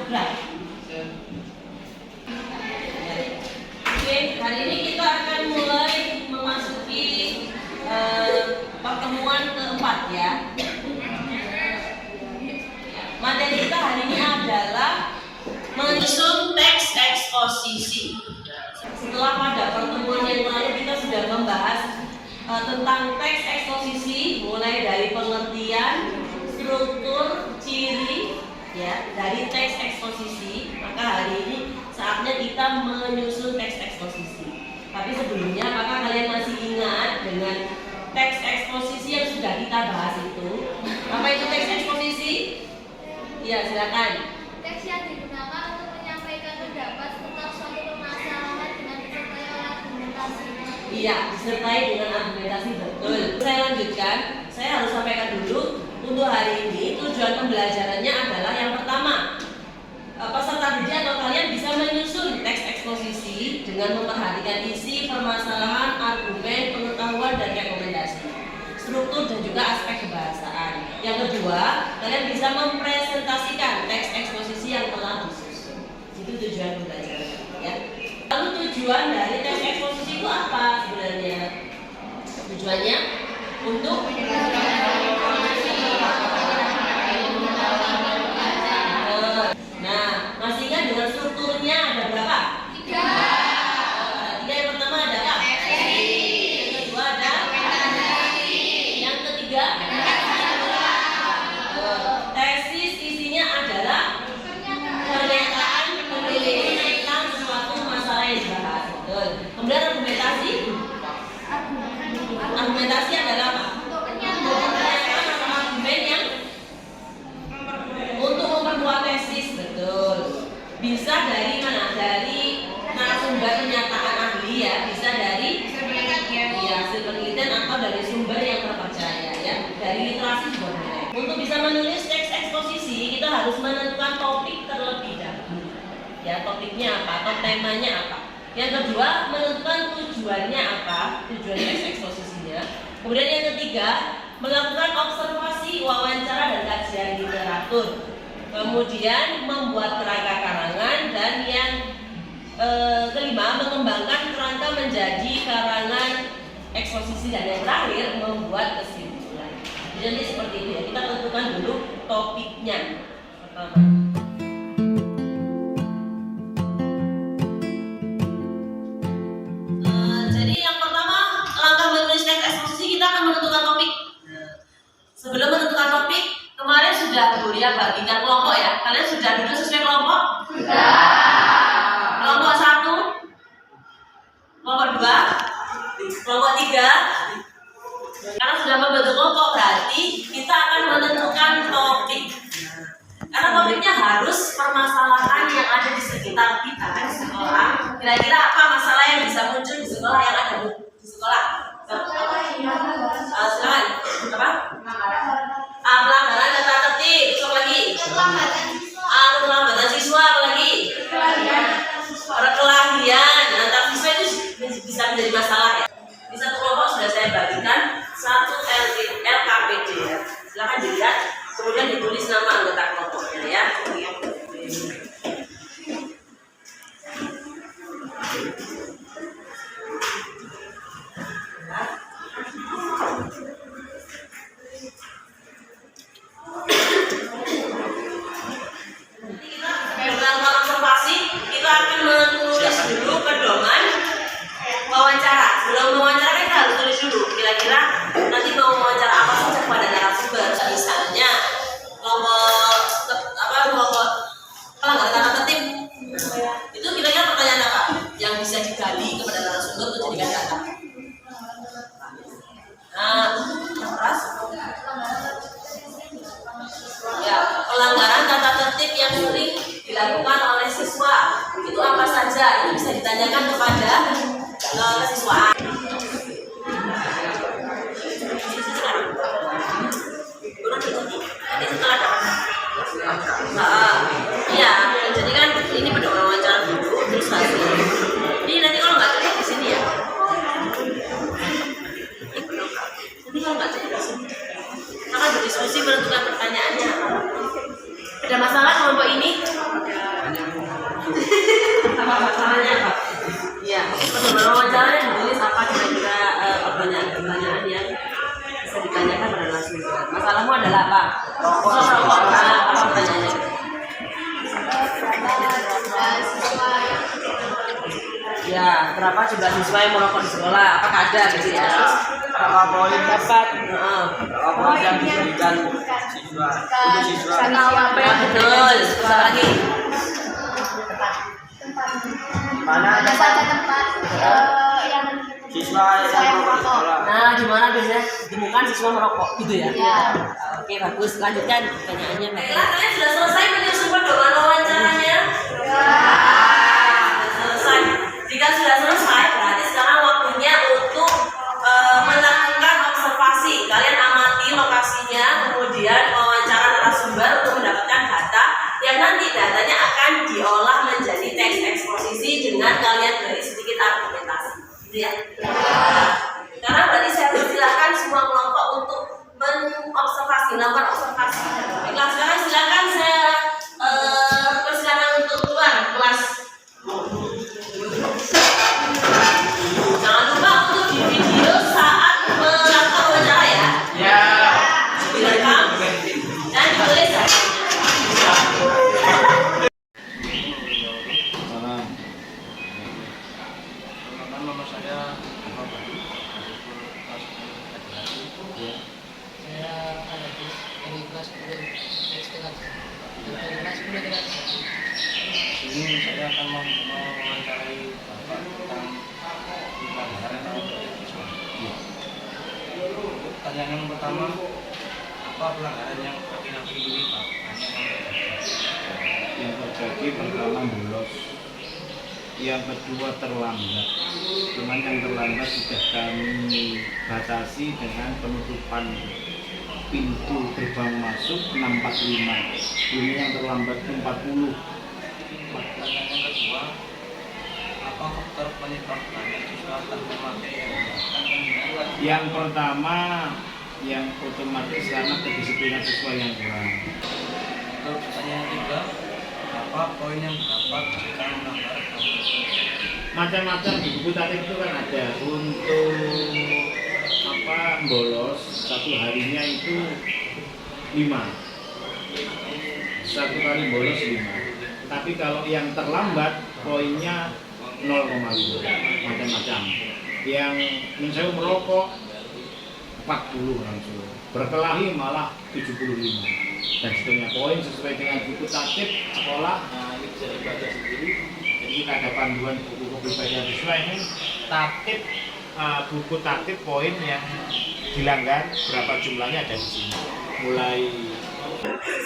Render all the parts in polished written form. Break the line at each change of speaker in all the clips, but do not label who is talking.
berat. Oke, hari ini kita akan mulai memasuki pertemuan keempat ya. Materi kita hari ini adalah menyusun teks eksposisi. Setelah pada pertemuan yang lalu kita sudah membahas tentang teks eksposisi, mulai dari pengertian, struktur, ciri ya dari teks eksposisi. Maka hari ini saatnya kita menyusun teks eksposisi. Tapi sebelumnya, apakah kalian masih ingat dengan teks eksposisi yang sudah kita bahas itu? Apa itu teks eksposisi? Ya, silakan.
Teks yang digunakan untuk menyampaikan pendapat tentang suatu permasalahan dengan disertai oleh argumentasi.
Iya, disertai dengan argumentasi, betul. Saya lanjutkan, saya harus sampaikan dulu untuk hari ini tujuan pembelajarannya adalah yang pertama, peserta didik atau kalian bisa menyusun teks eksposisi dengan memperhatikan isi, permasalahan, argumen, pengetahuan, dan rekomendasi, struktur dan juga aspek kebahasaan. Yang kedua, kalian bisa mempresentasikan teks eksposisi yang telah disusun. Itu tujuan pembelajaran ya. Lalu tujuan dari teks eksposisi itu apa sebenarnya? Tujuannya untuk masih ingat dengan strukturnya ada berapa? 3. Ada 3. Yang pertama ada apa? Yang kedua ada yang ketiga tesis. Isinya adalah pernyataan penulis tentang suatu masalah yang dibahas. Kemudian argumentasi adalah apa? Argumen yang untuk memperkuat tesis, betul. Bisa dari mana? Dari narasumber pernyataan ahli ya, bisa dari hasil penelitian atau dari sumber yang terpercaya ya, dari literasi juga boleh. Untuk bisa menulis teks eksposisi kita harus menentukan topik terlebih dahulu ya, topiknya apa atau temanya apa. Yang kedua, menentukan tujuannya apa, tujuan teks eksposisinya. Kemudian yang ketiga, melakukan observasi, wawancara, dan kajian literatur. Kemudian membuat kerangka karangan, dan yang kelima, mengembangkan kerangka menjadi karangan eksposisi, dan yang terakhir membuat kesimpulan. Jadi seperti itu ya, kita tentukan dulu topiknya pertama. Jadi yang pertama, langkah menulis teks eksposisi kita akan menentukan topik. Sebelum menentukan topik, kemarin sudah Bulia bagikan kelompok ya. Kalian sudah duduk sesuai kelompok? Sudah. Kelompok 1, kelompok 2, kelompok 3. Karena sudah membentuk kelompok, berarti kita akan menentukan topik. Karena topiknya harus permasalahan yang ada di sekitar kita di sekolah. Kira-kira apa masalah yang bisa muncul di sekolah yang ada di sekolah? Silakan. Apa? Pelanggaran tata tertib. Besok lagi. Pelambatan siswa. Apa lagi? Perkelahian antar siswa itu bisa menjadi masalah ya. Di satu kelompok sudah saya bagikan satu LKPD ya. Silakan dilihat. Kemudian ditulis nama anggota kelompoknya ya. Kita akan menulis dulu pedoman wawancara. Sebelum wawancara kita harus tulis dulu kira-kira nanti mau wawancara apa saja kepada narasumber. Misalnya kelompok pelanggaran tata tertib. Itu kira-kira pertanyaan apa yang bisa digali kepada narasumber untuk dijadikan data? Keras. Ya, pelanggaran tata tertib yang sering dilakukan oleh siswa itu apa saja? Itu bisa ditanyakan kepada siswa. Nanti setelah iya, jadi kan ini pedoman wawancara dulu terus hasil. Ini nanti kalau nggak cocok di sini ya. Nanti kalau nggak cocok di sini, akan berdiskusi menentukan pertanyaannya. Ada masalah kelompok ini? apa? Rokok. Nah, apa pertanyaannya? Ya, berapa jumlah siswa yang merokok di sekolah? Apakah ada gitu ya?
Berapa poin
Dapat.
berapa poin yang diberikan siswa untuk siswa
Betul. Sebentar lagi.
mana
Ada saja tempat yang
siswa yang merokok di sekolah.
Nah, gimana biasanya ditemukan siswa merokok gitu ya?
Ya.
Oke, bagus. Lanjutkan pertanyaannya. Baiklah, kalian sudah selesai menyusun pedoman wawancaranya? Sudah selesai. Jika sudah selesai, berarti sekarang waktunya untuk melakukan observasi. Kalian amati lokasinya, kemudian wawancara narasumber untuk mendapatkan data yang nanti datanya akan diolah menjadi teks eksposisi dengan kalian beri sedikit argumentasi. Gitu ya. Sekarang berarti saya persilahkan semua kelompok untuk mengobservasi, melakukan observasi. Baiklah, sekarang silakan saya persilakan untuk keluar kelas. Jangan lupa untuk di video saat melakukan wawancara ya.
Ya.
Direkam dan ditulis hasilnya.
Nama saya
dari kelas 10 dari kelas 10
ini saya akan mewawancarai Bapak tentang pelanggaran pertanyaan yang pertama, apa pelanggaran yang akhir-akhir ini Pak?
Yang terjadi pertama bolos, yang kedua terlambat. Cuman yang terlambat sudah kami batasi dengan penutupan pintu gerbang masuk 6.45. Ini yang terlambat 40.
Pertanyaan yang kedua, apa faktor penyebab banyak siswa tak memakai
Yang pertama yang otomatis karena kedisiplinan siswa yang kurang.
Untuk pertanyaan yang ketiga, apa poin yang dapat jika menambah
Macam-macam di buku tatip itu kan ada untuk bolos satu harinya itu 5. Satu kali bolos 5. Tapi kalau yang terlambat poinnya 0,5. Macam-macam. Yang misalnya merokok 40 langsung. Berkelahi malah 75. Dan seterusnya poin sesuai dengan buku tatip sekolah. Nah, ini bisa dibaca sendiri. Jadi kita ada panduan buku-buku belajar siswa ini tatip buku tatip poin yang dilanggar berapa jumlahnya ada di sini. Mulai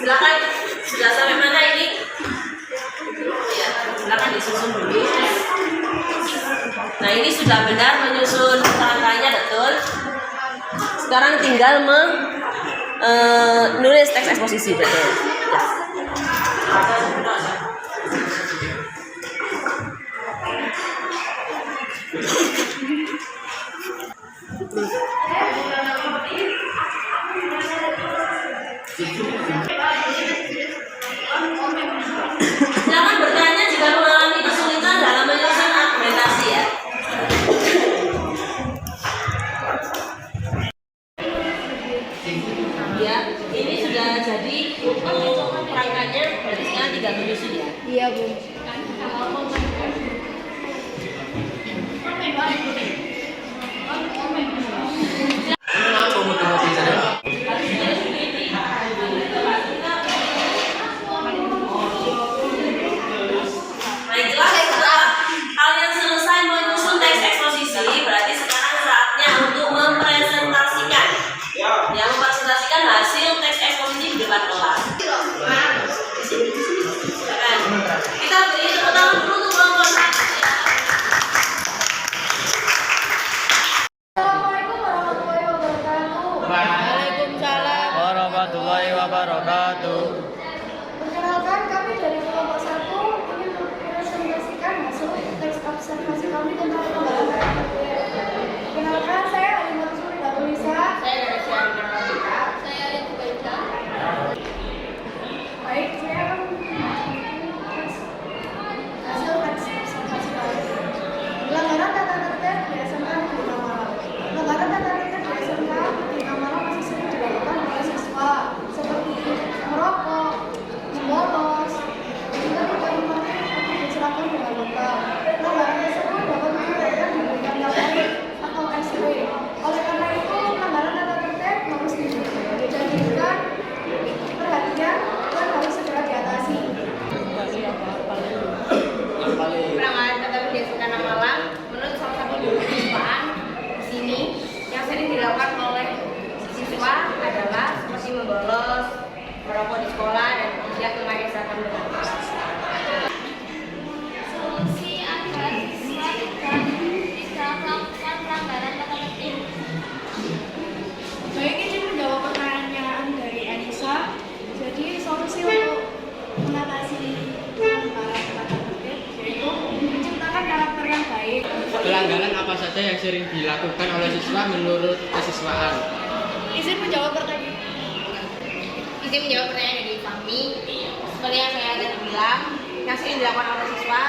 Silakan, sudah sampai mana ini? Ya, silakan disusun dulu. Nah, ini sudah benar menyusun rangkaiannya betul. Sekarang tinggal menulis teks eksposisi betul. Jangan bertanya jika mengalami kesulitan dalam menyusun argumentasi ya. Ya, ini sudah jadi untuk perangkatnya, berarti sekarang tinggal menyusun ya.
Iya, Bu.
Baiklah, setelah kalian selesai menyusun teks eksposisi, berarti sekarang saatnya untuk mempresentasikan. Yang mempresentasikan hasil teks eksposisi di depan kelas. Kita beri tepuk tangan dulu untuk kelompok satu.
Assalamualaikum warahmatullahi wabarakatuh.
Waalaikumsalam
warahmatullahi wabarakatuh.
Perkenalkan, kami dari kelompok 1 ingin mempresentasikan hasil teks observasi kami tentang pelanggaran. Perkenalkan, saya Alimah Suri Darulisa.
saya dari Syarina Pratita.
Saya Alimah Baita. Baik, saya akan membahas hasil teks observasi kami. Pelanggaran tata tertib di SMK Negeri Kamalang. Pelanggaran tata tertib di SMK Negeri Kamalang masih sering dilakukan oleh siswa.
pelanggaran apa saja yang sering dilakukan oleh siswa menurut kesiswaan?
Izin menjawab pertanyaan.
Izin menjawab pertanyaan dari Fahmi. Seperti yang saya tadi bilang, yang sering dilakukan oleh siswa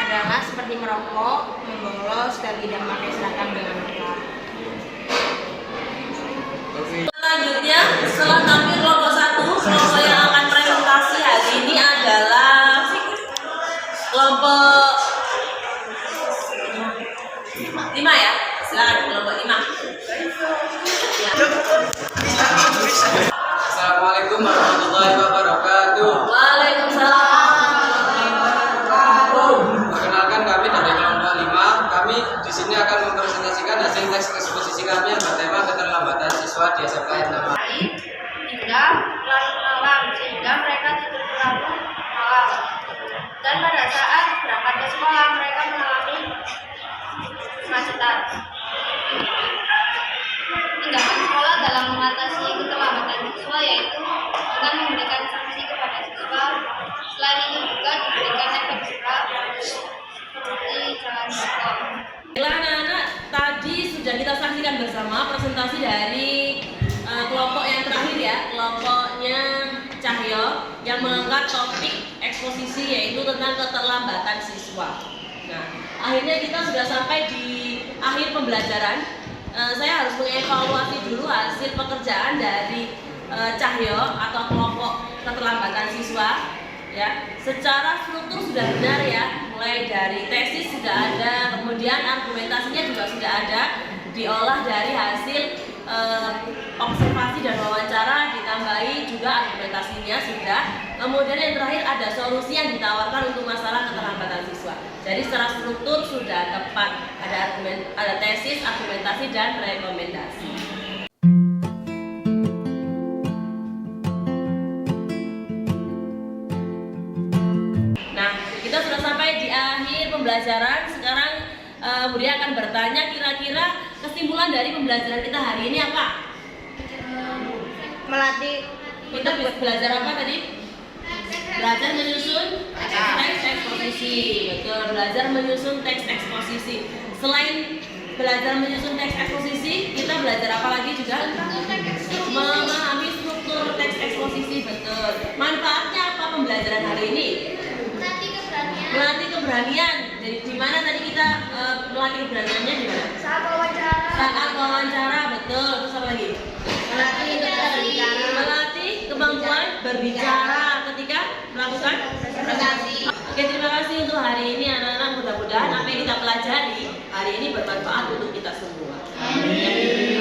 adalah seperti merokok, membolos, dan tidak memakai seragam dengan lengkap.
Selanjutnya, setelah tampil kelompok 1, kelompok yang akan presentasi hari ini adalah kelompok 5 ya. Silakan kelompok 5. Ya.
Assalamualaikum warahmatullahi wabarakatuh.
Waalaikumsalam.
Perkenalkan, kami dari kelompok 5. Kami di sini akan mempresentasikan hasil tes eksposisi kami yang bertema keterlambatan siswa di SMKN 6.
Hingga larut malam sehingga mereka tidur terlalu malam. Dan pada saat berangkat ke sekolah mereka mengalami kemacetan. Tindakan sekolah dalam mengatasi keterlambatan siswa yaitu dengan memberikan sanksi kepada siswa. Selain itu juga diberikan efek jerah seperti jangan sekolah.
Baiklah anak-anak, tadi sudah kita saksikan bersama presentasi dari kelompok yang terakhir ya, kelompoknya Cahyo yang mengangkat topik eksposisi yaitu tentang keterlambatan siswa. Nah, akhirnya kita sudah sampai di akhir pembelajaran. Saya harus mengevaluasi dulu hasil pekerjaan dari Cahyo atau kelompok keterlambatan siswa. Ya, secara struktur sudah benar ya, mulai dari tesis sudah ada, kemudian argumentasinya juga sudah ada, diolah dari hasil observasi dan wawancara, ditambahi juga argumentasinya sudah. Kemudian yang terakhir ada solusi yang ditawarkan untuk masalah keterlambatan siswa. Jadi secara struktur sudah tepat, ada tesis, argumentasi dan rekomendasi. Nah, kita sudah sampai di akhir pembelajaran. Sekarang Budi akan bertanya kira-kira kesimpulan dari pembelajaran kita hari ini apa?
Melatih
Kita belajar apa tadi? Belajar menyusun teks eksposisi. Betul, belajar menyusun teks eksposisi. Selain belajar menyusun teks eksposisi, kita belajar apa lagi juga? Memahami struktur teks eksposisi. Betul. Manfaatnya apa pembelajaran hari ini? Melatih keberanian. Jadi di mana tadi kita melatih keberaniannya di mana?
Saat wawancara.
Saat wawancara, betul. Terus apa lagi? Melatih kemampuan berbicara ketika melakukan presentasi. Oke, terima kasih untuk hari ini anak-anak. Mudah-mudahan apa yang kita pelajari hari ini bermanfaat untuk kita semua. Amin.